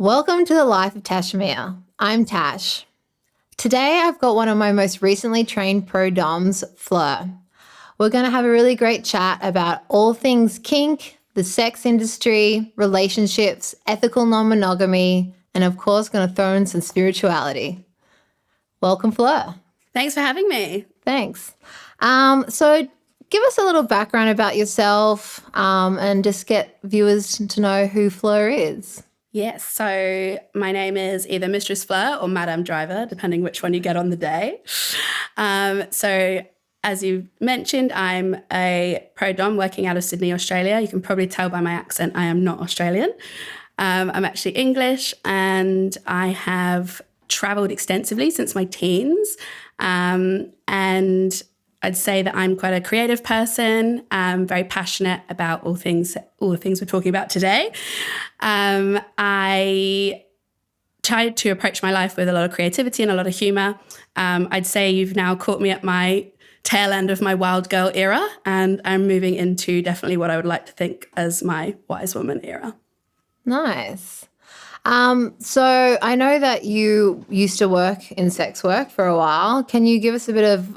Welcome to the life of Tash Mia. I'm Tash. Today I've got one of my most recently trained pro doms, Fleur. We're going to have a really great chat about all things kink, the sex industry, relationships, ethical non-monogamy, and of course going to throw in some spirituality. Welcome, Fleur. Thanks for having me. Thanks. So give us a little background about yourself and just get viewers to know who Fleur is. Yes, so my name is either Mistress Fleur or Madame Driver, depending which one you get on the day. So as you mentioned, I'm a pro dom working out of Sydney, Australia. You can probably tell by my accent I am not Australian. I'm actually English and I have travelled extensively since my teens. And I'd say that I'm quite a creative person. I'm very passionate about all the things we're talking about today. I tried to approach my life with a lot of creativity and a lot of humour. I'd say you've now caught me at my tail end of my wild girl era, and I'm moving into definitely what I would like to think as my wise woman era. Nice. So I know that you used to work in sex work for a while. Can you give us a bit of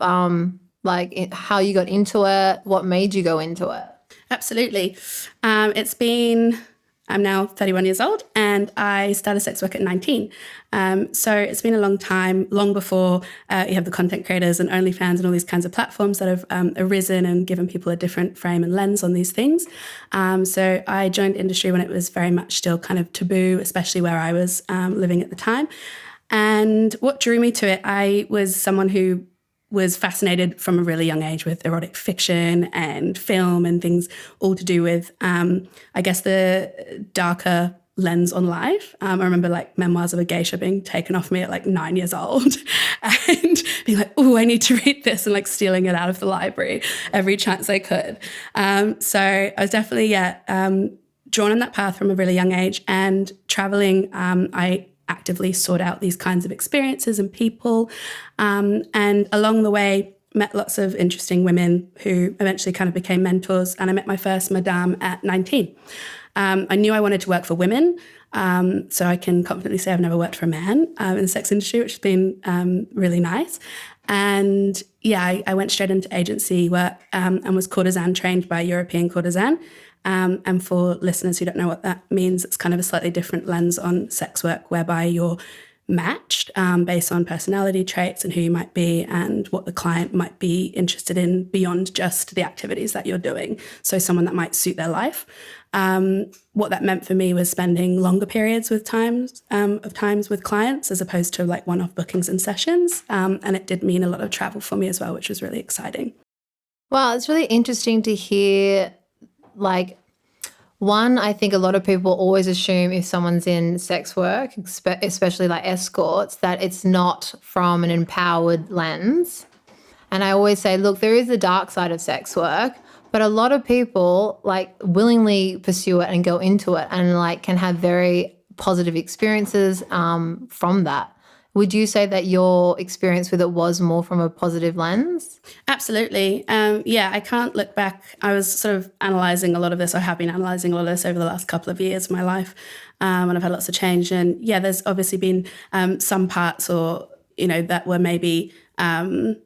how you got into it, what made you go into it? Absolutely. I'm now 31 years old and I started sex work at 19. So it's been a long time, long before you have the content creators and OnlyFans and all these kinds of platforms that have arisen and given people a different frame and lens on these things. So I joined industry when it was very much still kind of taboo, especially where I was living at the time. And what drew me to it, I was someone who was fascinated from a really young age with erotic fiction and film and things all to do with, I guess, the darker lens on life. I remember Memoirs of a Geisha being taken off me at 9 years old and being like, oh, I need to read this, and stealing it out of the library every chance I could. So I was definitely, drawn on that path from a really young age, and traveling, I actively sought out these kinds of experiences and people. And along the way, met lots of interesting women who eventually kind of became mentors. And I met my first madame at 19. I knew I wanted to work for women. So I can confidently say I've never worked for a man in the sex industry, which has been really nice. And I went straight into agency work and was courtesan trained by a European courtesan. And for listeners who don't know what that means, it's kind of a slightly different lens on sex work, whereby you're matched based on personality traits and who you might be and what the client might be interested in beyond just the activities that you're doing. So someone that might suit their life. What that meant for me was spending longer periods with times with clients as opposed to one-off bookings and sessions. And it did mean a lot of travel for me as well, which was really exciting. Well, it's really interesting to hear. One, I think a lot of people always assume if someone's in sex work, especially escorts, that it's not from an empowered lens. And I always say, look, there is a dark side of sex work, but a lot of people willingly pursue it and go into it and can have very positive experiences from that. Would you say that your experience with it was more from a positive lens? Absolutely. I can't look back. I was sort of analysing a lot of this. I have been analysing a lot of this over the last couple of years of my life, and I've had lots of change. And there's obviously been some parts that were maybe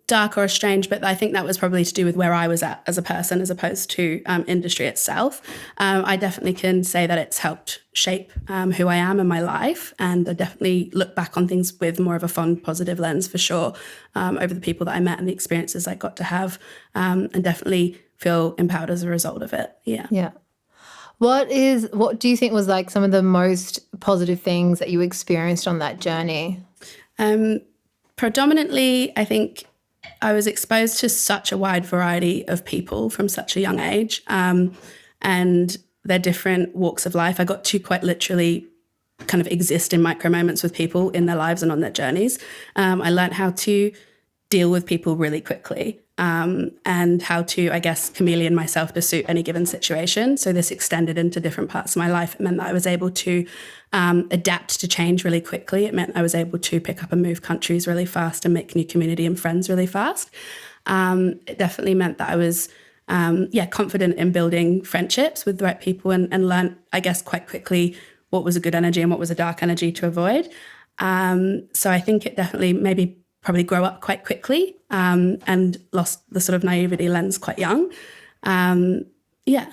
dark or strange, but I think that was probably to do with where I was at as a person as opposed to industry itself. I definitely can say that it's helped shape who I am in my life, and I definitely look back on things with more of a fond, positive lens for sure, over the people that I met and the experiences I got to have, and definitely feel empowered as a result of it. Yeah. What do you think was some of the most positive things that you experienced on that journey? Predominantly, I think I was exposed to such a wide variety of people from such a young age, and their different walks of life. I got to quite literally kind of exist in micro moments with people in their lives and on their journeys. I learned how to deal with people really quickly, and how to, I guess, chameleon myself to suit any given situation. So this extended into different parts of my life. It meant that I was able to adapt to change really quickly. It meant I was able to pick up and move countries really fast and make new community and friends really fast. It definitely meant that I was confident in building friendships with the right people and learned, I guess, quite quickly what was a good energy and what was a dark energy to avoid. So I think it definitely maybe probably grow up quite quickly and lost the sort of naivety lens quite young. Yeah.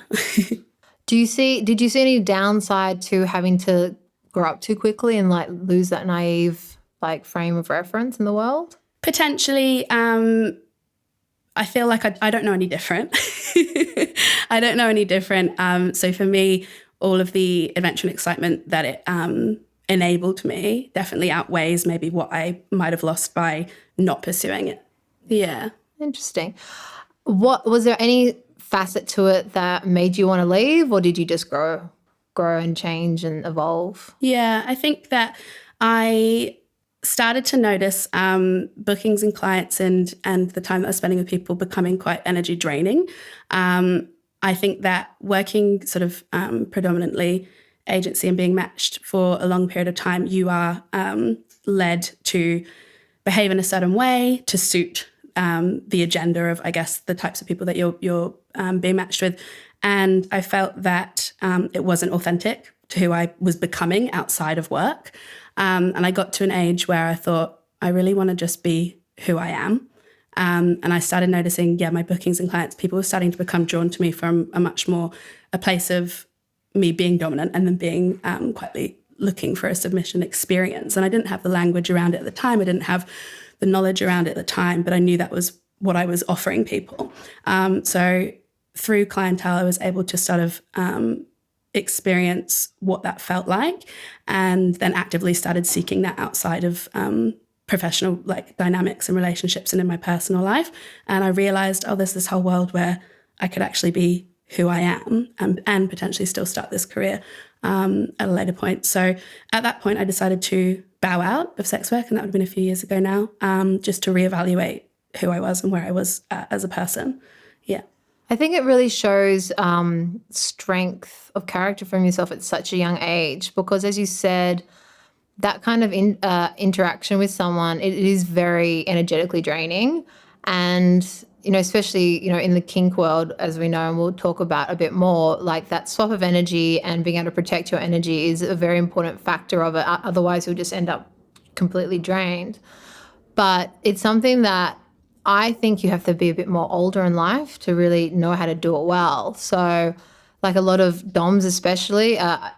Did you see any downside to having to grow up too quickly and like lose that naive like frame of reference in the world? Potentially. I feel like I don't know any different. I don't know any different. So for me, all of the adventure and excitement that it enabled me definitely outweighs maybe what I might have lost by not pursuing it. Yeah. Interesting. What was there any facet to it that made you want to leave, or did you just grow and change and evolve? Yeah, I think that I started to notice bookings and clients and the time that I was spending with people becoming quite energy draining. I think that working sort of predominantly agency and being matched for a long period of time, you are led to behave in a certain way to suit the agenda of, I guess, the types of people that you're being matched with. And I felt that it wasn't authentic to who I was becoming outside of work. And I got to an age where I thought, I really want to just be who I am. And I started noticing, my bookings and clients, people were starting to become drawn to me from a place of me being dominant and then being quietly looking for a submission experience. And I didn't have the language around it at the time. I didn't have the knowledge around it at the time, but I knew that was what I was offering people. So through clientele, I was able to sort of experience what that felt like, and then actively started seeking that outside of professional like dynamics and relationships and in my personal life. And I realized, there's this whole world where I could actually be who I am and potentially still start this career at a later point. So at that point, I decided to bow out of sex work, and that would have been a few years ago now, just to reevaluate who I was and where I was as a person. Yeah. I think it really shows strength of character from yourself at such a young age, because as you said, that kind of interaction with someone, it is very energetically draining. And, especially, in the kink world, as we know, and we'll talk about a bit more, like that swap of energy and being able to protect your energy is a very important factor of it. Otherwise, you'll just end up completely drained. But it's something that I think you have to be a bit more older in life to really know how to do it well. So like a lot of DOMs especially are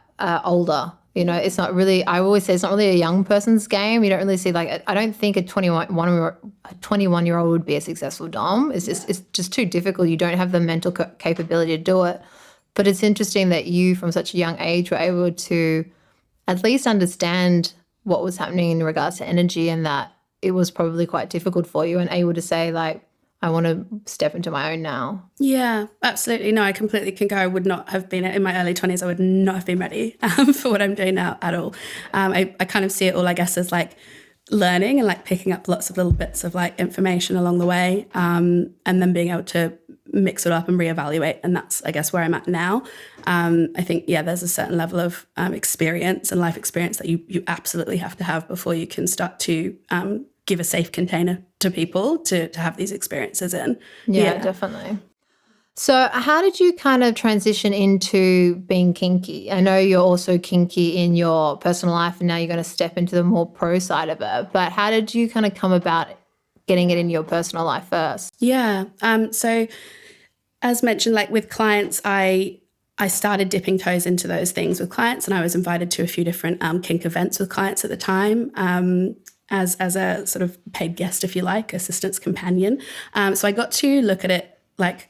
older. It's not really, I always say it's not really a young person's game. You don't really see I don't think a 21-year-old would be a successful DOM. It's just too difficult. You don't have the mental capability to do it. But it's interesting that you from such a young age were able to at least understand what was happening in regards to energy, and that it was probably quite difficult for you, and able to say I want to step into my own now. Yeah, absolutely. No, I completely concur. I would not have been in my early 20s. I would not have been ready for what I'm doing now at all. I kind of see it all, I guess, as learning and picking up lots of little bits of information along the way, and then being able to mix it up and reevaluate. And that's, I guess, where I'm at now. I think, there's a certain level of experience and life experience that you absolutely have to have before you can start to give a safe container to people to have these experiences in. Yeah, definitely. So how did you kind of transition into being kinky? I know you're also kinky in your personal life, and now you're going to step into the more pro side of it. But how did you kind of come about getting it in your personal life first? Yeah. So as mentioned, with clients, I started dipping toes into those things with clients, and I was invited to a few different kink events with clients at the time. As a sort of paid guest, if you like, assistance companion. So I got to look at it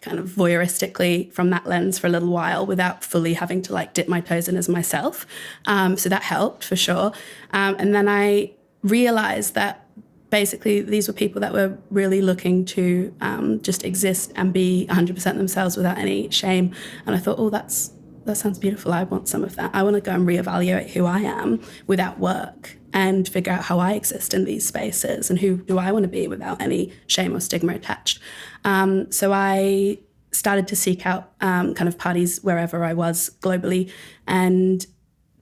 kind of voyeuristically from that lens for a little while without fully having to dip my toes in as myself. So that helped for sure. And then I realized that basically these were people that were really looking to just exist and be 100% themselves without any shame. And I thought, that sounds beautiful. I want some of that. I want to go and reevaluate who I am without work and figure out how I exist in these spaces and who do I want to be without any shame or stigma attached. So I started to seek out kind of parties wherever I was globally and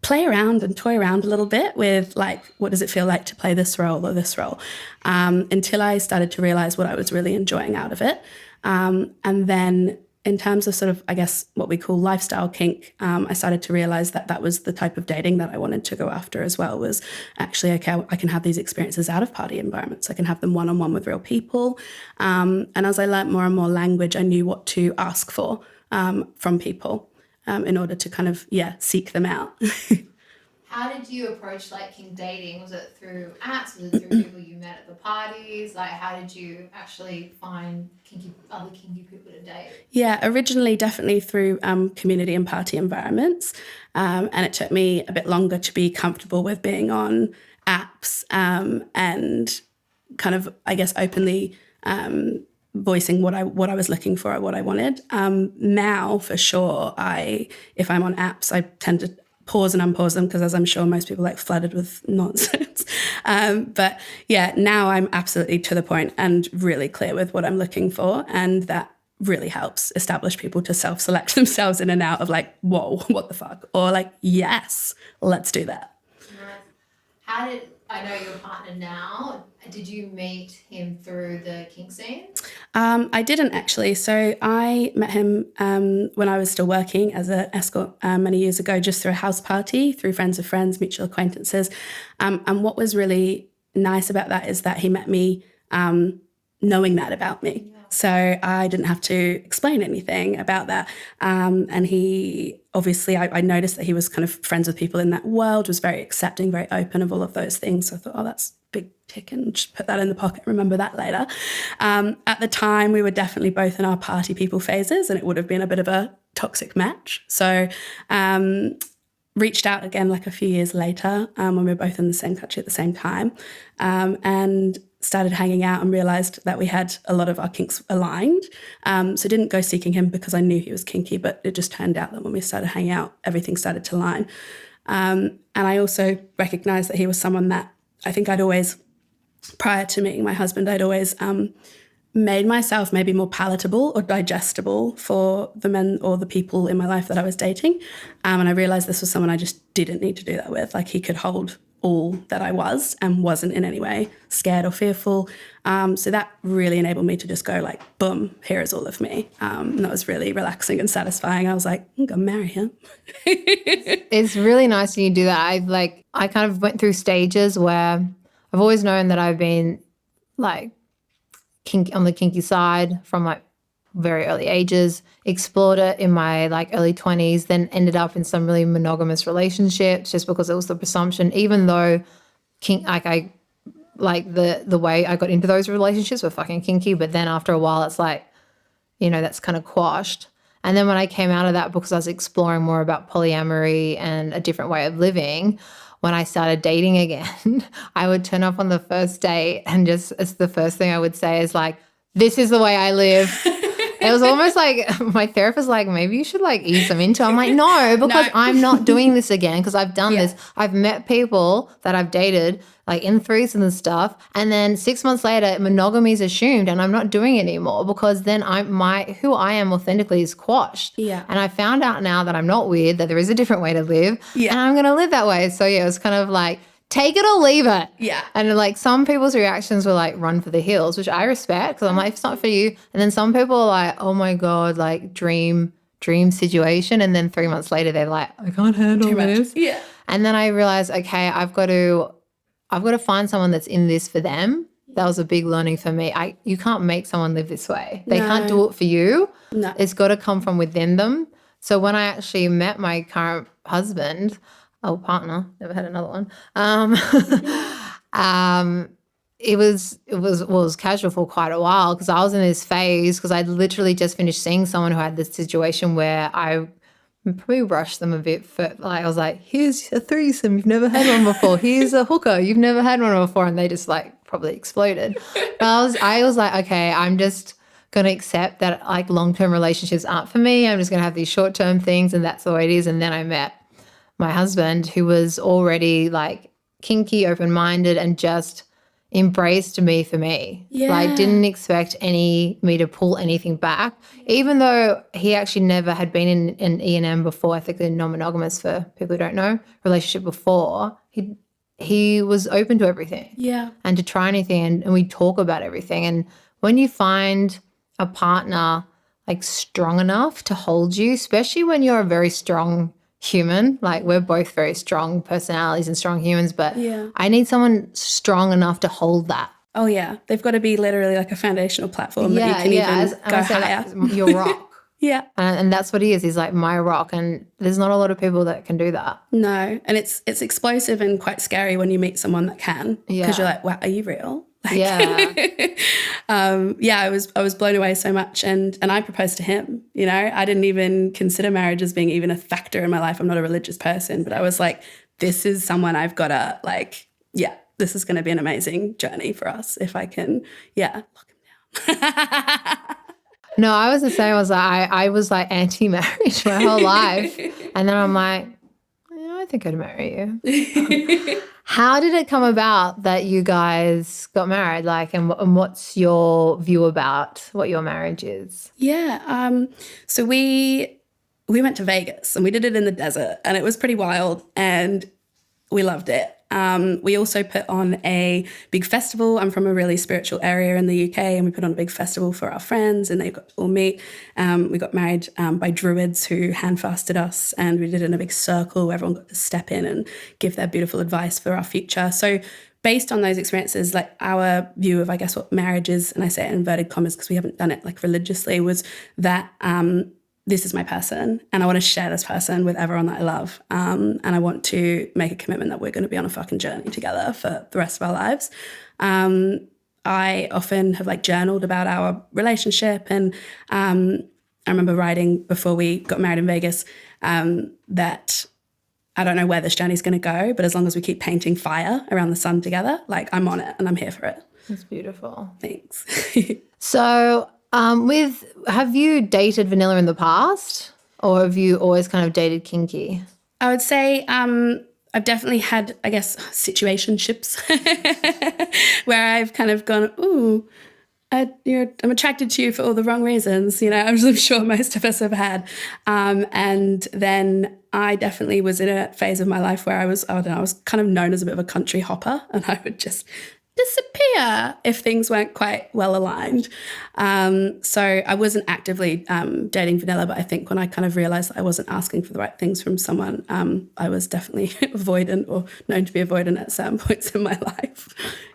play around and toy around a little bit with what does it feel like to play this role or this role, until I started to realize what I was really enjoying out of it. And then in terms of sort of, I guess, what we call lifestyle kink, I started to realize that that was the type of dating that I wanted to go after as well, was actually, okay, I can have these experiences out of party environments. I can have them one-on-one with real people. And as I learnt more and more language, I knew what to ask for from people in order to kind of, seek them out. How did you approach like kink dating? Was it through apps? Was it through people you met at the parties? Like, how did you actually find other kinky people to date? Yeah, originally definitely through community and party environments. And it took me a bit longer to be comfortable with being on apps and kind of, I guess, openly voicing what I was looking for or what I wanted. Now, for sure, if I'm on apps, I tend to pause and unpause them because, as I'm sure most people, like, flooded with nonsense. But yeah, now I'm absolutely to the point and really clear with what I'm looking for, and that really helps establish people to self-select themselves in and out of like, whoa, what the fuck? Or like, yes, let's do that. Nice. I know your partner now. Did you meet him through the kink scene? I didn't actually. So I met him when I was still working as an escort many years ago, just through a house party, through friends of friends, mutual acquaintances. And what was really nice about that is that he met me knowing that about me. Yeah. So I didn't have to explain anything about that. And he, obviously, I noticed that he was kind of friends with people in that world, was very accepting, very open of all of those things. So I thought, oh, that's big tick, and just put that in the pocket, remember that later. At the time, we were definitely both in our party people phases, and it would have been a bit of a toxic match. So reached out again like a few years later when we were both in the same country at the same time, and started hanging out and realised that we had a lot of our kinks aligned. So didn't go seeking him because I knew he was kinky, but it just turned out that when we started hanging out, everything started to align. And I also recognised that he was someone that I think I'd always, prior to meeting my husband, I'd always made myself maybe more palatable or digestible for the men or the people in my life that I was dating. And I realised this was someone I just didn't need to do that with. Like, he could hold all that I was and wasn't in any way scared or fearful. So that really enabled me to just go like, boom, here is all of me. And that was really relaxing and satisfying. I was like, I'm going to marry him. It's really nice when you do that. I kind of went through stages where I've always known that I've been like on the kinky side from like very early ages, explored it in my like early 20s, then ended up in some really monogamous relationships just because it was the presumption, even though kink, the way I got into those relationships were fucking kinky, but then after a while it's like, that's kind of quashed. And then when I came out of that, because I was exploring more about polyamory and a different way of living, when I started dating again, I would turn up on the first date and just, it's the first thing I would say is like, this is the way I live. It was almost like my therapist like, maybe you should like ease them into it. I'm like, no, because I'm not doing this again, because I've done this. I've met people that I've dated like in threesomes and stuff, and then 6 months later monogamy is assumed and I'm not doing it anymore, because then who I am authentically is quashed. Yeah. And I found out now that I'm not weird, that there is a different way to live, and I'm going to live that way. So yeah, it was kind of like, take it or leave it. Yeah. And like some people's reactions were like, run for the hills, which I respect, because I'm like, it's not for you. And then some people are like, oh my God, like dream situation. And then 3 months later, they're like, I can't handle this. Yeah. And then I realized, okay, I've got to find someone that's in this for them. That was a big learning for me. You can't make someone live this way. They can't do it for you. No. It's got to come from within them. So when I actually met my current husband, partner, never had another one. It was casual for quite a while, because I was in this phase, because I'd literally just finished seeing someone who had this situation where I probably rushed them a bit. I was like, here's a threesome, you've never had one before. Here's a hooker, you've never had one before, and they just like probably exploded. But I was like, okay, I'm just going to accept that like long-term relationships aren't for me. I'm just going to have these short-term things, and that's the way it is. And then I met my husband, who was already like kinky, open-minded, and just embraced me for me. Yeah. Like didn't expect me to pull anything back, even though he actually never had been in an E&M before. I think they're non-monogamous, for people who don't know, relationship before. He was open to everything. Yeah. And to try anything, and we talk about everything. And when you find a partner like strong enough to hold you, especially when you're a very strong human. Like we're both very strong personalities and strong humans, but Yeah. I need someone strong enough to hold that. Oh, yeah. They've got to be literally like a foundational platform that you can even And go I say higher. like your rock. Yeah. And that's what he is. He's like my rock. And there's not a lot of people that can do that. No. And it's explosive and quite scary when you meet someone that can. Because you're Yeah. like, wow, are you real? Like, Yeah. I was blown away so much. And I proposed to him, you know. I didn't even consider marriage as being even a factor in my life. I'm not a religious person, but I was like, this is someone I've got to like, yeah, this is going to be an amazing journey for us if I can, lock him down. No, I was the same. I was like anti-marriage my whole life. And then I'm like, yeah, I think I'd marry you. How did it come about that you guys got married? Like, and what's your view about what your marriage is? Yeah. So we went to Vegas and we did it in the desert and it was pretty wild and we loved it. We also put on a big festival. I'm from a really spiritual area in the UK and we put on a big festival for our friends and they got to all meet. We got married by druids who hand-fasted us and we did it in a big circle where everyone got to step in and give their beautiful advice for our future. So based on those experiences, like our view of, I guess, what marriage is, and I say it in inverted commas because we haven't done it like religiously, was that this is my person and I want to share this person with everyone that I love. And I want to make a commitment that we're going to be on a fucking journey together for the rest of our lives. I often have like journaled about our relationship and I remember writing before we got married in Vegas that I don't know where this journey is going to go, but as long as we keep painting fire around the sun together, like I'm on it and I'm here for it. That's beautiful. Thanks. So have you dated vanilla in the past or have you always kind of dated kinky? I would say I've definitely had, I guess, situationships where I've kind of gone, ooh, I'm attracted to you for all the wrong reasons, you know, I'm sure most of us have had. And then I definitely was in a phase of my life where I was kind of known as a bit of a country hopper and I would just disappear if things weren't quite well aligned. So I wasn't actively dating vanilla, but I think when I kind of realized that I wasn't asking for the right things from someone, I was definitely avoidant or known to be avoidant at certain points in my life.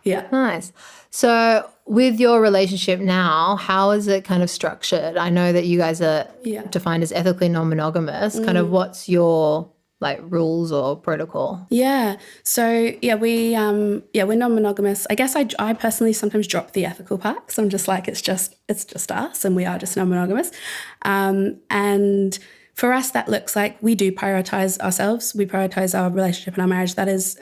Yeah. Nice. So with your relationship now, how is it kind of structured? I know that you guys are defined as ethically non-monogamous. Kind of what's your like rules or protocol? Yeah. So we're non-monogamous. I guess I personally sometimes drop the ethical part because I'm just like, it's just us and we are just non-monogamous. And for us, that looks like we do prioritize ourselves. We prioritize our relationship and our marriage. That is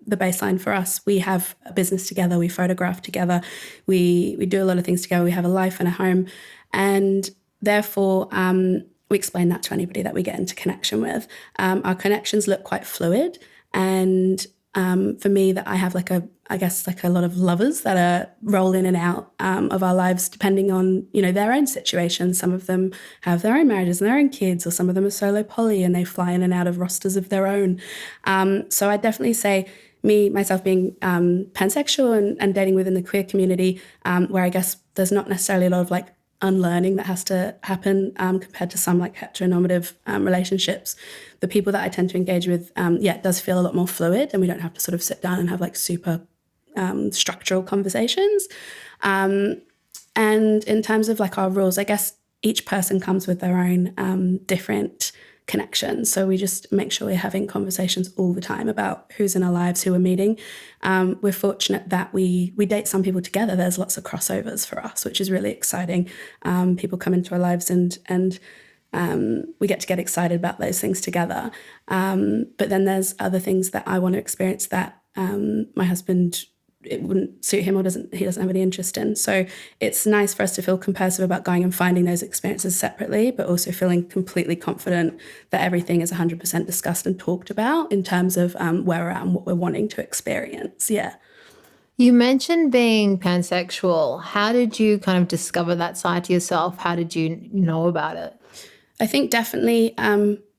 the baseline for us. We have a business together. We photograph together. We do a lot of things together. We have a life and a home. And therefore, we explain that to anybody that we get into connection with. Our connections look quite fluid. And for me, that I have like a lot of lovers that are roll in and out of our lives depending on, you know, their own situation. Some of them have their own marriages and their own kids, or some of them are solo poly and they fly in and out of rosters of their own. So I definitely say myself being pansexual and dating within the queer community, where I guess there's not necessarily a lot of like unlearning that has to happen compared to some like heteronormative relationships. The people that I tend to engage with, it does feel a lot more fluid and we don't have to sort of sit down and have like super structural conversations. And in terms of like our rules, I guess each person comes with their own different connections. So we just make sure we're having conversations all the time about who's in our lives, who we're meeting. We're fortunate that we date some people together. There's lots of crossovers for us, which is really exciting. People come into our lives and we get to get excited about those things together. But then there's other things that I want to experience that my husband, it wouldn't suit him or he doesn't have any interest in. So it's nice for us to feel compulsive about going and finding those experiences separately, but also feeling completely confident that everything is 100% discussed and talked about in terms of where we're at and what we're wanting to experience. Yeah. You mentioned being pansexual. How did you kind of discover that side to yourself? How did you know about it? I think definitely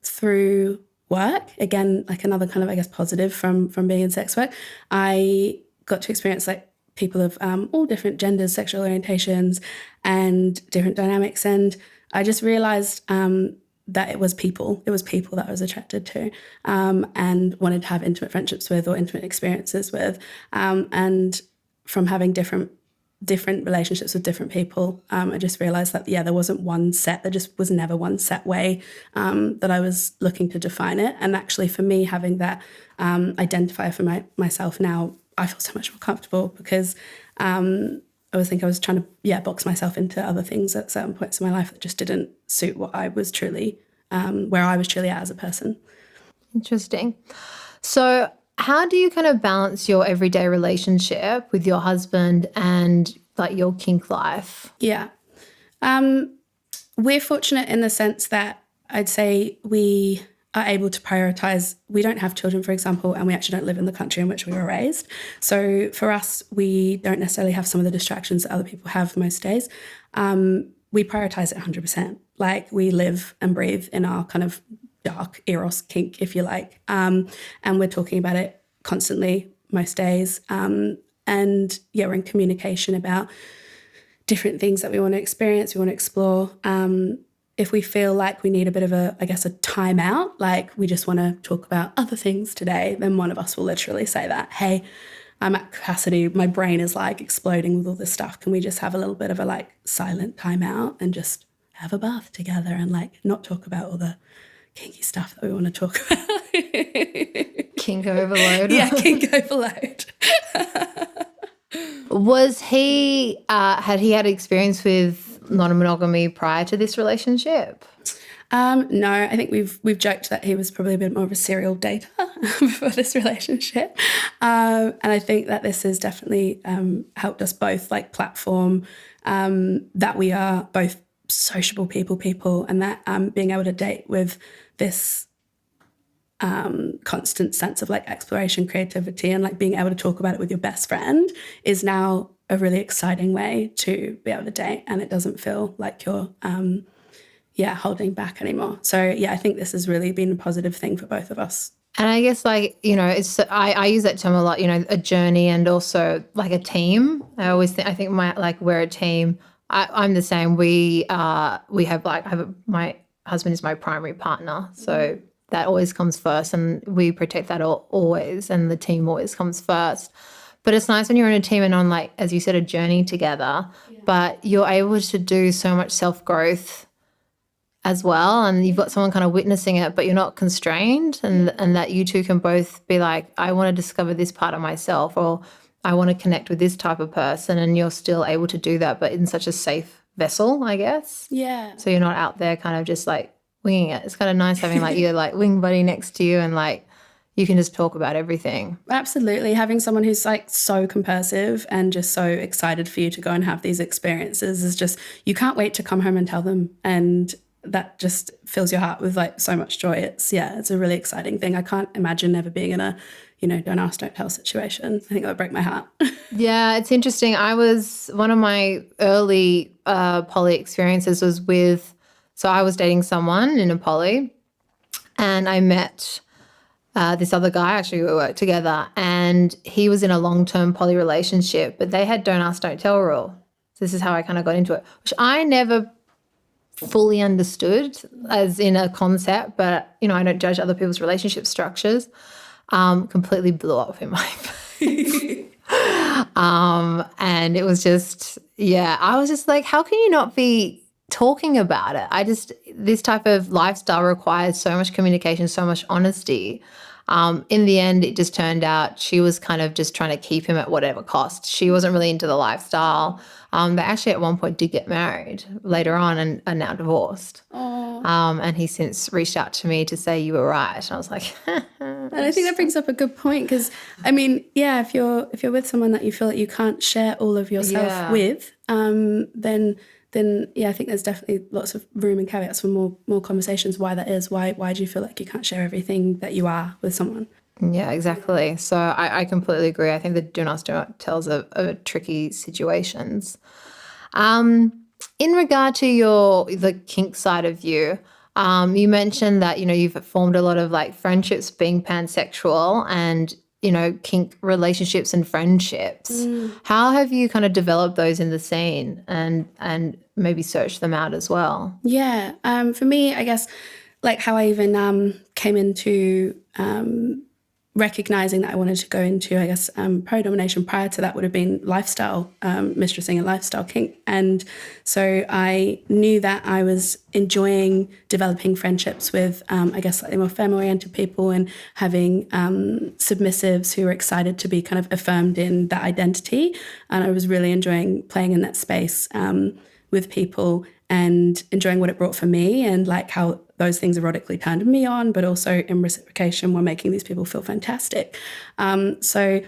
through work. Again, like another kind of, I guess, positive from being in sex work. I got to experience like people of all different genders, sexual orientations and different dynamics. And I just realized that it was people that I was attracted to, and wanted to have intimate friendships with or intimate experiences with. And from having different relationships with different people, I just realized that, there wasn't one set, there just was never one set way that I was looking to define it. And actually for me, having that identifier for myself now, I feel so much more comfortable, because I always think I was trying to box myself into other things at certain points in my life that just didn't suit what I was truly, where I was truly at as a person. Interesting. So how do you kind of balance your everyday relationship with your husband and like your kink life? Yeah. We're fortunate in the sense that I'd say we are able to prioritize. We don't have children, for example, and we actually don't live in the country in which we were raised. So for us, we don't necessarily have some of the distractions that other people have most days. We prioritize it 100%. Like, we live and breathe in our kind of dark eros kink, if you like. And we're talking about it constantly most days. And we're in communication about different things that we want to experience, we want to explore. If we feel like we need a bit of a time out, like we just want to talk about other things today, then one of us will literally say that, hey, I'm at capacity, my brain is like exploding with all this stuff. Can we just have a little bit of a like silent time out and just have a bath together and like not talk about all the kinky stuff that we want to talk about? Kink overload. Yeah, kink overload. Was he, had he had experience with non-monogamy prior to this relationship? No, I think we've joked that he was probably a bit more of a serial dater before this relationship. And I think that this has definitely helped us both like platform that we are both sociable people, and that being able to date with this constant sense of like exploration, creativity, and like being able to talk about it with your best friend is now a really exciting way to be able to date, and it doesn't feel like you're holding back anymore. So I think this has really been a positive thing for both of us. And I guess like, it's I use that term a lot, a journey and also like a team. I think we're a team. I'm the same. We have my husband is my primary partner, so that always comes first, and we protect that always, and the team always comes first. But it's nice when you're in a team and on, like, as you said, a journey together, but you're able to do so much self-growth as well, and you've got someone kind of witnessing it, but you're not constrained, and that you two can both be like, I want to discover this part of myself, or I want to connect with this type of person, and you're still able to do that, but in such a safe vessel, I guess. Yeah. So you're not out there kind of just like winging it. It's kind of nice having like your like wing buddy next to you, and like you can just talk about everything. Absolutely. Having someone who's like so compulsive and just so excited for you to go and have these experiences is just, you can't wait to come home and tell them. And that just fills your heart with like so much joy. It's a really exciting thing. I can't imagine ever being in a, don't ask, don't tell situation. I think that would break my heart. Yeah, it's interesting. One of my early poly experiences was so I was dating someone in a poly, and I met this other guy. Actually, we worked together, and he was in a long-term poly relationship, but they had don't ask, don't tell rule. So this is how I kind of got into it, which I never fully understood as in a concept, but, I don't judge other people's relationship structures. Completely blew up in my face. And it was just, I was just like, how can you not be talking about it? This type of lifestyle requires so much communication, so much honesty. In the end, it just turned out she was kind of just trying to keep him at whatever cost. She wasn't really into the lifestyle. They actually at one point did get married later on and are now divorced. And he's since reached out to me to say, you were right. And I was like, and I think that brings up a good point, because I mean, if you're with someone that you feel that you can't share all of yourself with, then I think there's definitely lots of room and caveats for more conversations. Why that is? Why do you feel like you can't share everything that you are with someone? Yeah, exactly. So I completely agree. I think the do not tells are tricky situations. In regard to the kink side of you, you mentioned that, you've formed a lot of like friendships being pansexual, and kink relationships and friendships. How have you kind of developed those in the scene and maybe searched them out as well? Yeah. For me, I guess like how I even came into recognizing that I wanted to go into, I guess, pro-domination. Prior to that would have been lifestyle mistressing and lifestyle kink. And so I knew that I was enjoying developing friendships with, I guess, slightly more femme-oriented people and having submissives who were excited to be kind of affirmed in that identity. And I was really enjoying playing in that space with people and enjoying what it brought for me and like how those things erotically turned me on, but also in reciprocation were making these people feel fantastic. So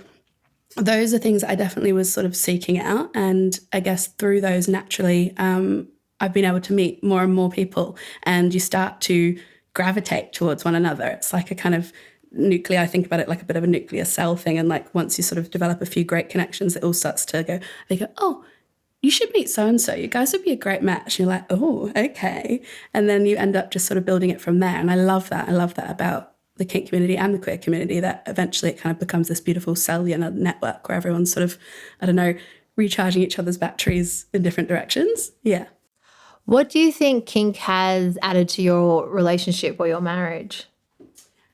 those are things that I definitely was sort of seeking out. And I guess through those naturally, I've been able to meet more and more people and you start to gravitate towards one another. It's like a kind of nuclear, I think about it like a bit of a nuclear cell thing. And like once you sort of develop a few great connections, it all starts to go, they go, oh, you should meet so-and-so. You guys would be a great match. And you're like, oh, okay. And then you end up just sort of building it from there. And I love that. I love that about the kink community and the queer community, that eventually it kind of becomes this beautiful cellular network where everyone's sort of, I don't know, recharging each other's batteries in different directions. Yeah. What do you think kink has added to your relationship or your marriage?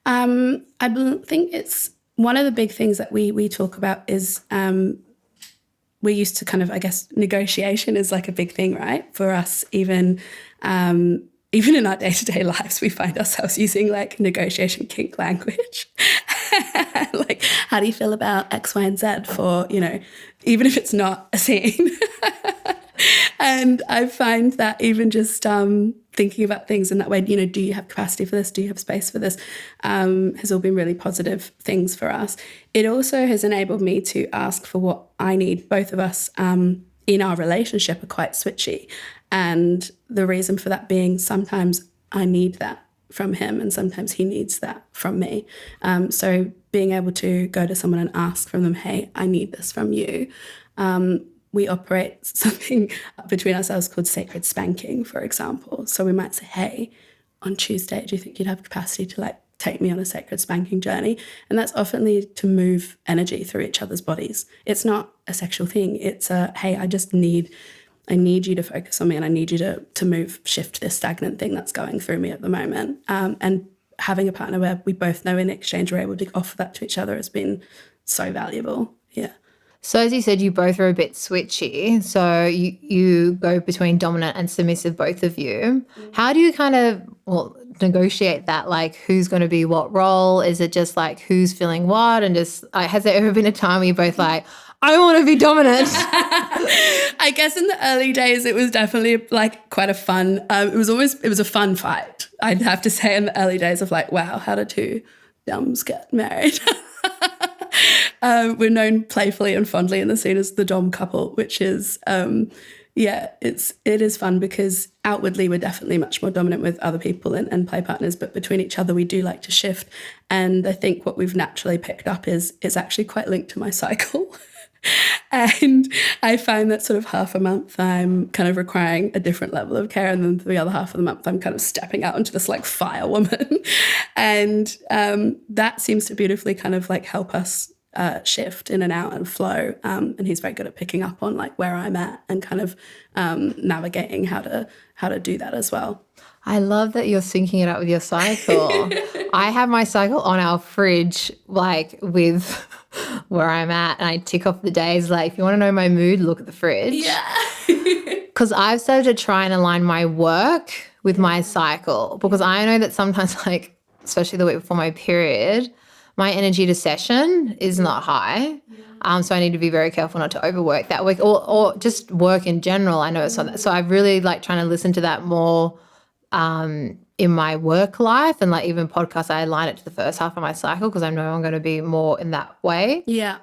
I think it's one of the big things that we talk about is we're used to kind of, I guess, negotiation is like a big thing, right? For us, even in our day-to-day lives, we find ourselves using like negotiation kink language. Like, how do you feel about X, Y, and Z for, even if it's not a scene? And I find that even just thinking about things in that way, do you have capacity for this? Do you have space for this? Has all been really positive things for us. It also has enabled me to ask for what I need. Both of us in our relationship are quite switchy. And the reason for that being sometimes I need that from him and sometimes he needs that from me. So being able to go to someone and ask from them, hey, I need this from you. We operate something between ourselves called sacred spanking, for example. So we might say, hey, on Tuesday, do you think you'd have capacity to like take me on a sacred spanking journey? And that's often to move energy through each other's bodies. It's not a sexual thing. It's a, hey, I need you to focus on me and I need you to shift this stagnant thing that's going through me at the moment. And having a partner where we both know in exchange we're able to offer that to each other has been so valuable. Yeah. So as you said, you both are a bit switchy. So you go between dominant and submissive, both of you. How do you kind of negotiate that? Like who's going to be what role? Is it just like who's feeling what? And just has there ever been a time where you're both like, I want to be dominant? I guess in the early days it was definitely like quite a fun, it was a fun fight. I'd have to say in the early days of like, wow, how do two doms get married? We're known playfully and fondly in the scene as the dom couple, which is, it is fun because outwardly we're definitely much more dominant with other people and play partners, but between each other we do like to shift. And I think what we've naturally picked up is it's actually quite linked to my cycle. And I find that sort of half a month I'm kind of requiring a different level of care, and then the other half of the month I'm kind of stepping out into this like fire woman. And that seems to beautifully kind of like help us shift in and out and flow. And he's very good at picking up on like where I'm at and kind of navigating how to do that as well. I love that you're syncing it up with your cycle. I have my cycle on our fridge, like with where I'm at, and I tick off the days. Like, if you want to know my mood, look at the fridge. Yeah. Because I've started to try and align my work with my cycle, because I know that sometimes, like, especially the week before my period, my energy to session is not high. So I need to be very careful not to overwork that week or just work in general. I know it's not that. So I've really like trying to listen to that more in my work life, and like even podcasts, I align it to the first half of my cycle because I know I'm going to be more in that way. Yeah.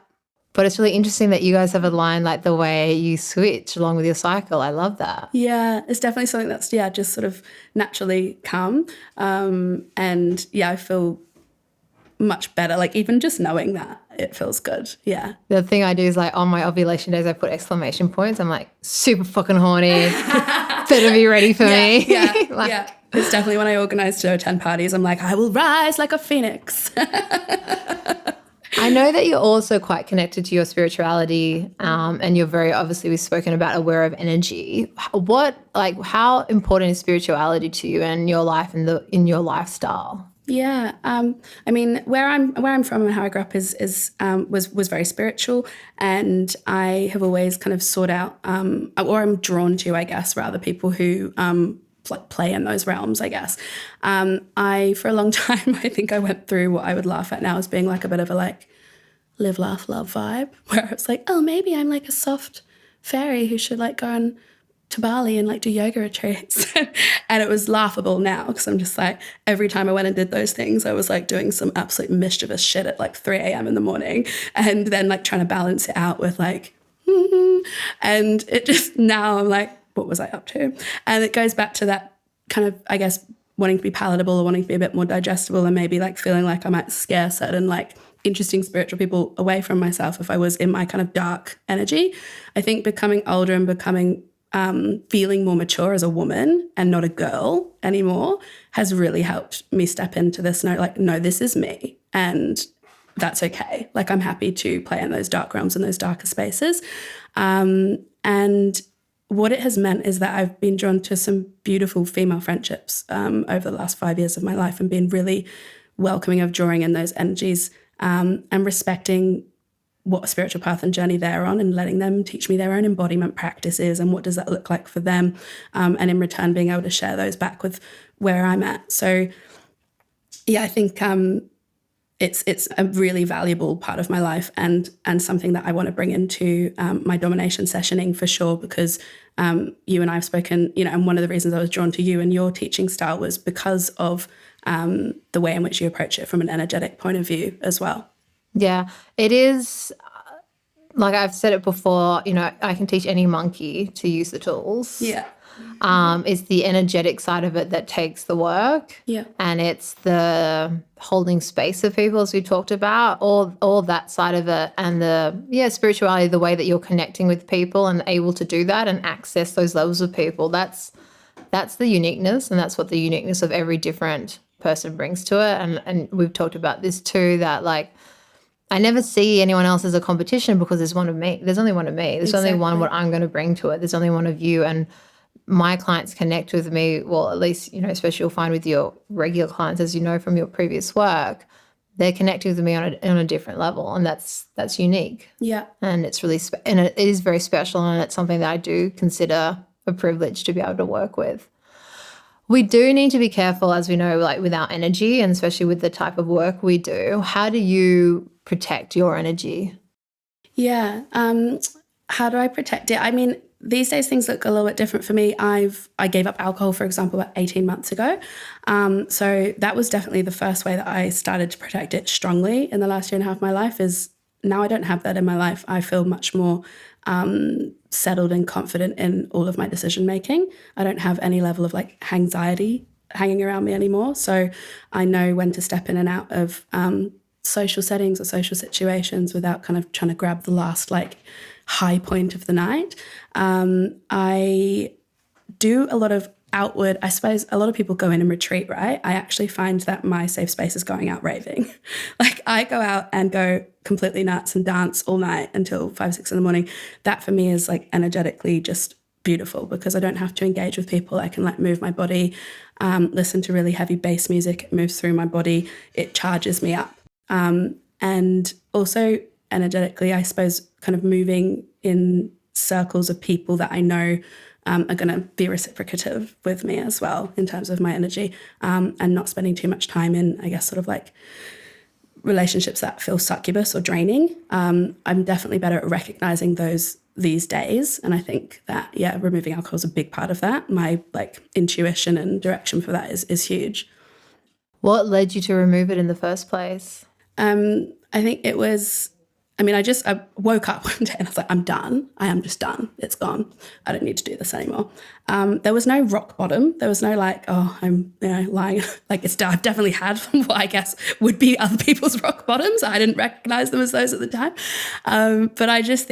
But it's really interesting that you guys have aligned like the way you switch along with your cycle. I love that. Yeah, it's definitely something that's, just sort of naturally come. And I feel much better. Like even just knowing that, it feels good. Yeah. The thing I do is like on my ovulation days, I put exclamation points. I'm like super fucking horny. Better be ready for me. Yeah. Yeah. It's definitely when I organise to attend parties, I'm like, I will rise like a phoenix. I know that you're also quite connected to your spirituality, and you're very obviously we've spoken about aware of energy. How important is spirituality to you in your life and in your lifestyle? Yeah, I mean, where I'm from and how I grew up was very spiritual, and I have always kind of sought out, or I'm drawn to, I guess, rather people who play in those realms, I guess. I for a long time, I think I went through what I would laugh at now as being like a bit of a like live, laugh, love vibe, where I was like, oh, maybe I'm like a soft fairy who should like go on to Bali and like do yoga retreats. And it was laughable now because I'm just like, every time I went and did those things, I was like doing some absolute mischievous shit at like 3 a.m. in the morning, and then like trying to balance it out with like, and it just, now I'm like, what was I up to? And it goes back to that kind of, I guess, wanting to be palatable or wanting to be a bit more digestible, and maybe like feeling like I might scare certain like interesting spiritual people away from myself if I was in my kind of dark energy. I think becoming older and becoming feeling more mature as a woman and not a girl anymore has really helped me step into this note, like, no, this is me, and that's okay. Like, I'm happy to play in those dark realms and those darker spaces. And what it has meant is that I've been drawn to some beautiful female friendships over the last 5 years of my life, and been really welcoming of drawing in those energies, and respecting what spiritual path and journey they're on, and letting them teach me their own embodiment practices and what does that look like for them, and in return being able to share those back with where I'm at. So yeah, I think it's a really valuable part of my life, and something that I want to bring into my domination sessioning for sure, because you and I have spoken, and one of the reasons I was drawn to you and your teaching style was because of the way in which you approach it from an energetic point of view as well. Yeah, it is. Like I've said it before, I can teach any monkey to use the tools. Yeah. It's the energetic side of it that takes the work. Yeah. And it's the holding space of people, as we talked about, all that side of it. And spirituality, the way that you're connecting with people and able to do that and access those levels of people. That's the uniqueness, and that's what the uniqueness of every different person brings to it. And we've talked about this too, that like, I never see anyone else as a competition, because there's one of me. There's only one of me. There's only one what I'm going to bring to it. There's only one of you. And my clients connect with me, well, at least, especially you'll find with your regular clients, as you know from your previous work, they're connecting with me on a different level. And that's unique. Yeah. And it's really, and it is very special. And it's something that I do consider a privilege to be able to work with. We do need to be careful, as we know, like with our energy, and especially with the type of work we do. How do you protect your energy? Yeah. How do I protect it? I mean, these days things look a little bit different for me. I gave up alcohol, for example, about 18 months ago. So that was definitely the first way that I started to protect it strongly in the last 1.5 years of my life. Is now I don't have that in my life. I feel much more settled and confident in all of my decision making. I don't have any level of like anxiety hanging around me anymore. So I know when to step in and out of social settings or social situations without kind of trying to grab the last like high point of the night. I do a lot of outward, I suppose a lot of people go in and retreat, right? I actually find that my safe space is going out raving. Like I go out and go completely nuts and dance all night until 5, 6 in the morning. That for me is like energetically just beautiful, because I don't have to engage with people. I can like move my body, listen to really heavy bass music. It moves through my body. It charges me up. And also energetically, I suppose, kind of moving in circles of people that I know are going to be reciprocative with me as well in terms of my energy, and not spending too much time in, I guess, sort of like relationships that feel succubus or draining. I'm definitely better at recognizing those these days. And I think that, removing alcohol is a big part of that. My like intuition and direction for that is huge. What led you to remove it in the first place? I think it was, I woke up one day and I was like, I'm done. I am just done. It's gone. I don't need to do this anymore. There was no rock bottom. There was no like, I'm lying. Like I've definitely had what I guess would be other people's rock bottoms. I didn't recognize them as those at the time. But I just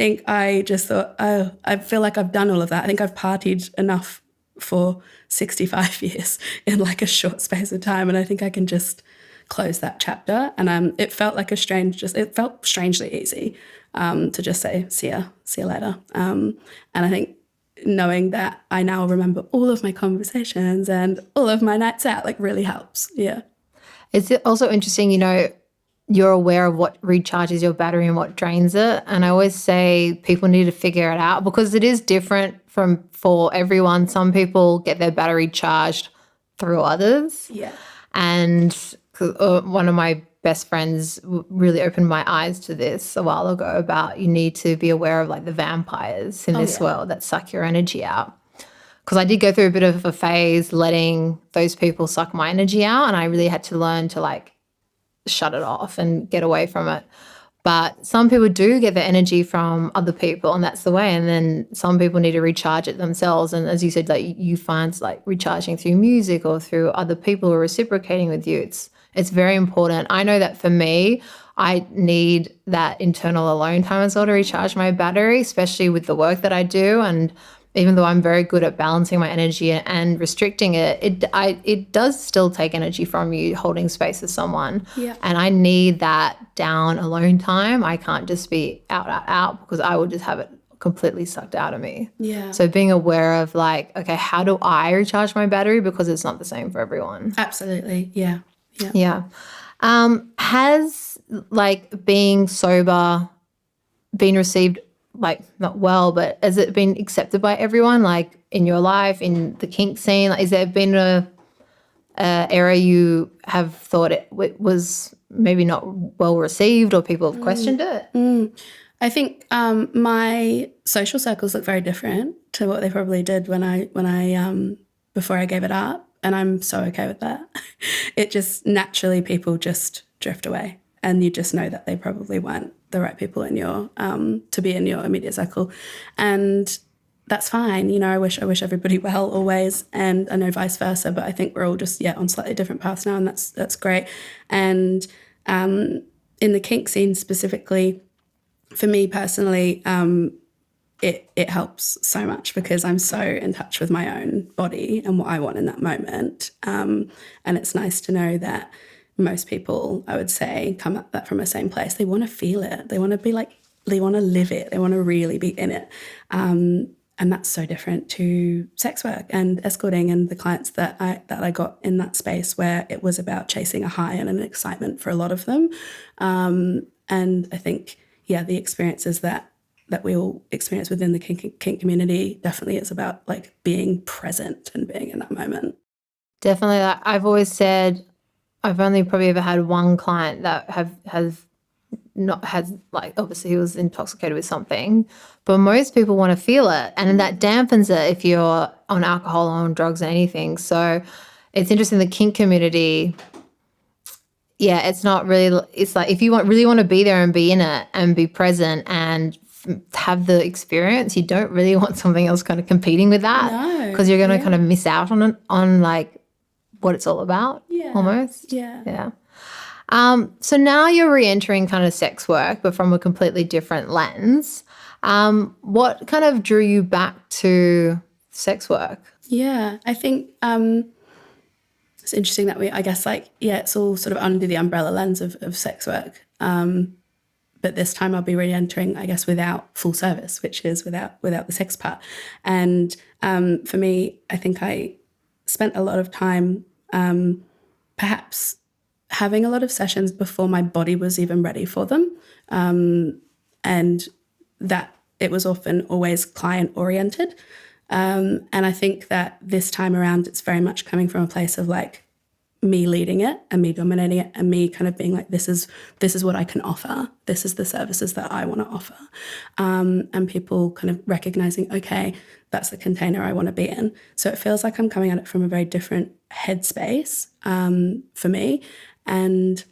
thought, I feel like I've done all of that. I think I've partied enough for 65 years in like a short space of time. And I think I can just close that chapter. And it felt like it felt strangely easy to just say, see you later. And I think knowing that I now remember all of my conversations and all of my nights out, like, really helps. Yeah. It's also interesting, you're aware of what recharges your battery and what drains it. And I always say people need to figure it out because it is different for everyone. Some people get their battery charged through others. Yeah. And one of my best friends really opened my eyes to this a while ago about you need to be aware of like the vampires in this world that suck your energy out. Because I did go through a bit of a phase letting those people suck my energy out, and I really had to learn to like shut it off and get away from it. But some people do get their energy from other people, and that's the way. And then some people need to recharge it themselves. And as you said, like you find like recharging through music or through other people who are reciprocating with you. It's very important. I know that for me, I need that internal alone time as well to recharge my battery, especially with the work that I do. And even though I'm very good at balancing my energy and restricting it, it does still take energy from you holding space with someone. Yeah. And I need that down alone time. I can't just be out because I will just have it completely sucked out of me. Yeah. So being aware of like, okay, how do I recharge my battery? Because it's not the same for everyone. Absolutely. Yeah. Yeah. Has like being sober been received like not well, but has it been accepted by everyone like in your life, in the kink scene? Like, has there been a area you have thought it was maybe not well received or people have questioned it? I think my social circles look very different to what they probably did when I before I gave it up. And I'm so okay with that. It just naturally people just drift away, and you just know that they probably weren't the right people in your to be in your immediate circle, and that's fine. I wish everybody well always, and I know vice versa. But I think we're all just on slightly different paths now, and that's great. And in the kink scene specifically, for me personally, it helps so much because I'm so in touch with my own body and what I want in that moment. And it's nice to know that most people, I would say, come at that from the same place. They want to feel it. They want to be like, they want to live it. They want to really be in it. And that's so different to sex work and escorting and the clients that I got in that space where it was about chasing a high and an excitement for a lot of them. And I think, the experiences that we all experience within the kink community definitely is about like being present and being in that moment. Definitely. I've always said I've only probably ever had one client that has like obviously he was intoxicated with something, but most people want to feel it, and that dampens it if you're on alcohol or on drugs or anything. So it's interesting, the kink community. Yeah, it's not really. It's like if you really want to be there and be in it and be present and have the experience, you don't really want something else kind of competing with that, because you're going to kind of miss out on like what it's all about. Almost. Yeah. So now you're re-entering kind of sex work, but from a completely different lens. What kind of drew you back to sex work? Yeah, I think it's interesting that it's all sort of under the umbrella lens of sex work. But this time I'll be re-entering, I guess, without full service, which is without the sex part. And for me, I think I spent a lot of time perhaps having a lot of sessions before my body was even ready for them. And that it was often always client oriented. And I think that this time around, it's very much coming from a place of like me leading it and me dominating it and me kind of being like, this is what I can offer. This is the services that I want to offer. And people kind of recognizing, okay, that's the container I want to be in. So it feels like I'm coming at it from a very different headspace for me. And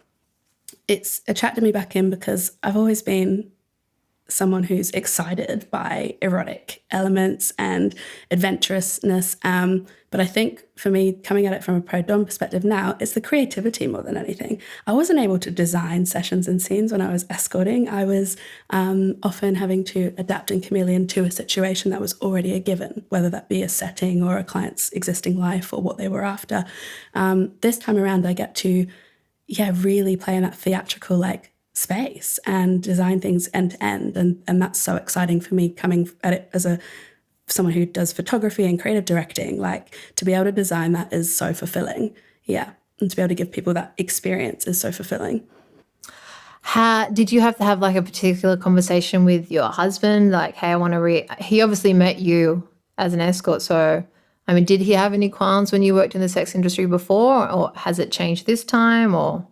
it's attracted me back in because I've always been someone who's excited by erotic elements and adventurousness. But I think for me, coming at it from a pro-dom perspective now, it's the creativity more than anything. I wasn't able to design sessions and scenes when I was escorting. I was often having to adapt and chameleon to a situation that was already a given, whether that be a setting or a client's existing life or what they were after. This time around, I get to really play in that theatrical like space and design things end to end. And that's so exciting for me coming at it as someone who does photography and creative directing. Like, to be able to design that is so fulfilling. Yeah. And to be able to give people that experience is so fulfilling. How did you have to have like a particular conversation with your husband? Like, hey, I want to he obviously met you as an escort. So, I mean, did he have any qualms when you worked in the sex industry before, or has it changed this time, or?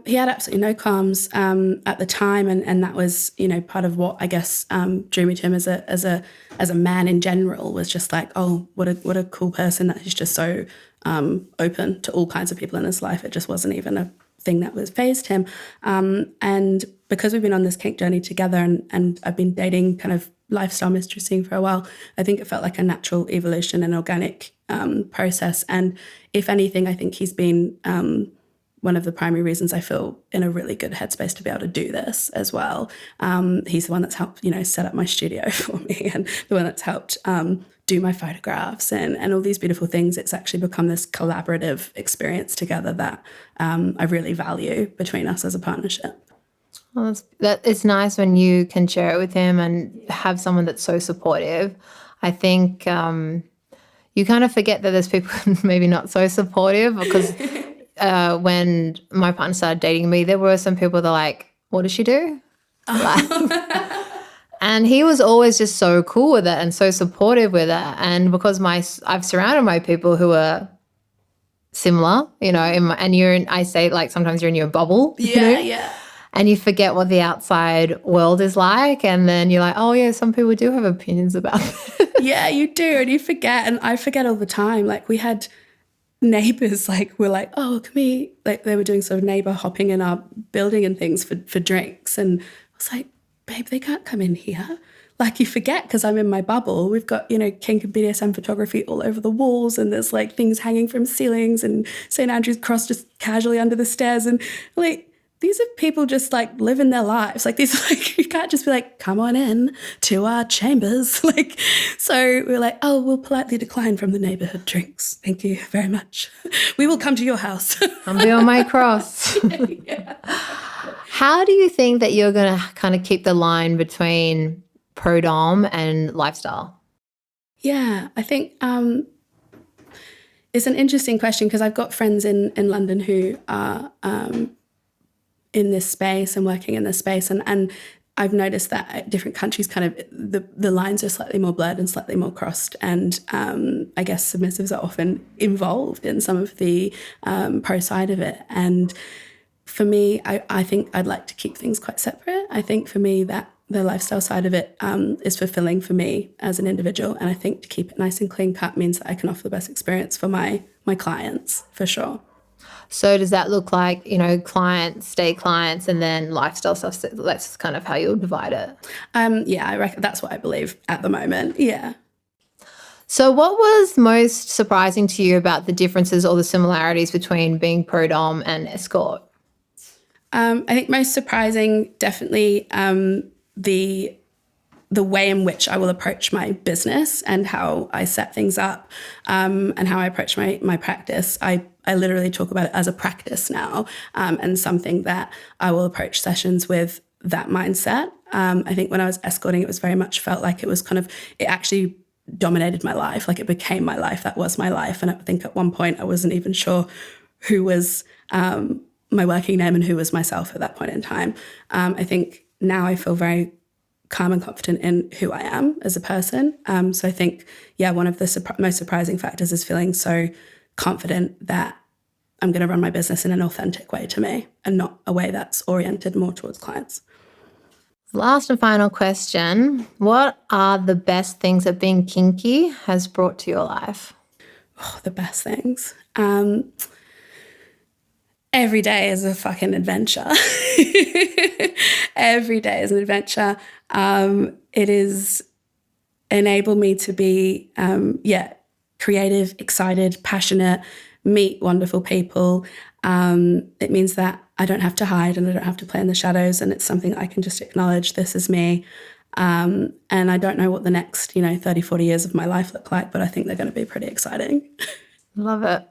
He had absolutely no qualms at the time, and that was, you know, part of what I guess drew me to him as a man in general, was just like, oh, what a cool person that he's just so open to all kinds of people in his life. It just wasn't even a thing that was fazed him. And because we've been on this kink journey together, and I've been dating kind of lifestyle mistressing for a while, I think it felt like a natural evolution and organic process. And if anything, I think he's been one of the primary reasons I feel in a really good headspace to be able to do this as well. He's the one that's helped, you know, set up my studio for me, and the one that's helped do my photographs and all these beautiful things. It's actually become this collaborative experience together that I really value between us as a partnership. Well, it's nice when you can share it with him and have someone that's so supportive. I think you kind of forget that there's people maybe not so supportive, because when my partner started dating me, there were some people that are like, what does she do? Like, and he was always just so cool with it and so supportive with it. And because I've surrounded my people who are similar, you know, I say like sometimes you're in your bubble, you know? Yeah. And you forget what the outside world is like. And then you're like, oh, yeah, some people do have opinions about it. Yeah, you do. And you forget. And I forget all the time. Like, we had neighbors, like, were like, oh, can we, like, they were doing sort of neighbor hopping in our building and things for drinks. And I was like, babe, they can't come in here. Like, you forget, because I'm in my bubble. We've got, you know, kink and BDSM photography all over the walls, and there's like things hanging from ceilings, and St. Andrew's Cross just casually under the stairs. And like, these are people just like living their lives. Like, these, like, you can't just be like, come on in to our chambers. Like, so we're like, oh, we'll politely decline from the neighborhood drinks. Thank you very much. We will come to your house. I'll be on my cross. Yeah. How do you think that you're going to kind of keep the line between pro-dom and lifestyle? Yeah, I think it's an interesting question, because I've got friends in London who are in this space and working in this space, and I've noticed that different countries kind of the lines are slightly more blurred and slightly more crossed, and I guess submissives are often involved in some of the pro side of it. And for me, I think I'd like to keep things quite separate. I think for me that the lifestyle side of it is fulfilling for me as an individual, and I think to keep it nice and clean cut means that I can offer the best experience for my clients, for sure. So does that look like, you know, clients stay clients and then lifestyle stuff? So that's kind of how you'll divide it. Yeah, I reckon that's what I believe at the moment. Yeah. So what was most surprising to you about the differences or the similarities between being pro-dom and escort? I think most surprising, definitely the way in which I will approach my business and how I set things up, and how I approach my practice. I literally talk about it as a practice now, and something that I will approach sessions with that mindset. I think when I was escorting, it was very much felt like it was kind of, it actually dominated my life. Like, it became my life. That was my life. And I think at one point I wasn't even sure who was my working name and who was myself at that point in time. I think now I feel very calm and confident in who I am as a person. So I think, yeah, one of the most surprising factors is feeling so confident that I'm going to run my business in an authentic way to me, and not a way that's oriented more towards clients. Last and final question. What are the best things that being kinky has brought to your life? Oh, the best things. Every day is a fucking adventure. Every day is an adventure. It is enabled me to be, creative, excited, passionate, meet wonderful people. It means that I don't have to hide and I don't have to play in the shadows, and it's something I can just acknowledge, this is me. And I don't know what the next, 30, 40 years of my life look like, but I think they're going to be pretty exciting. Love it.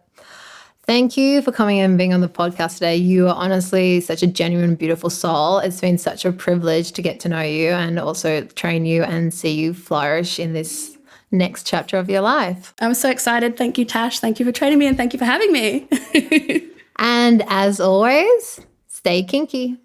Thank you for coming and being on the podcast today. You are honestly such a genuine, beautiful soul. It's been such a privilege to get to know you and also train you and see you flourish in this next chapter of your life. I'm so excited. Thank you, Tash. Thank you for training me and thank you for having me. And as always, stay kinky.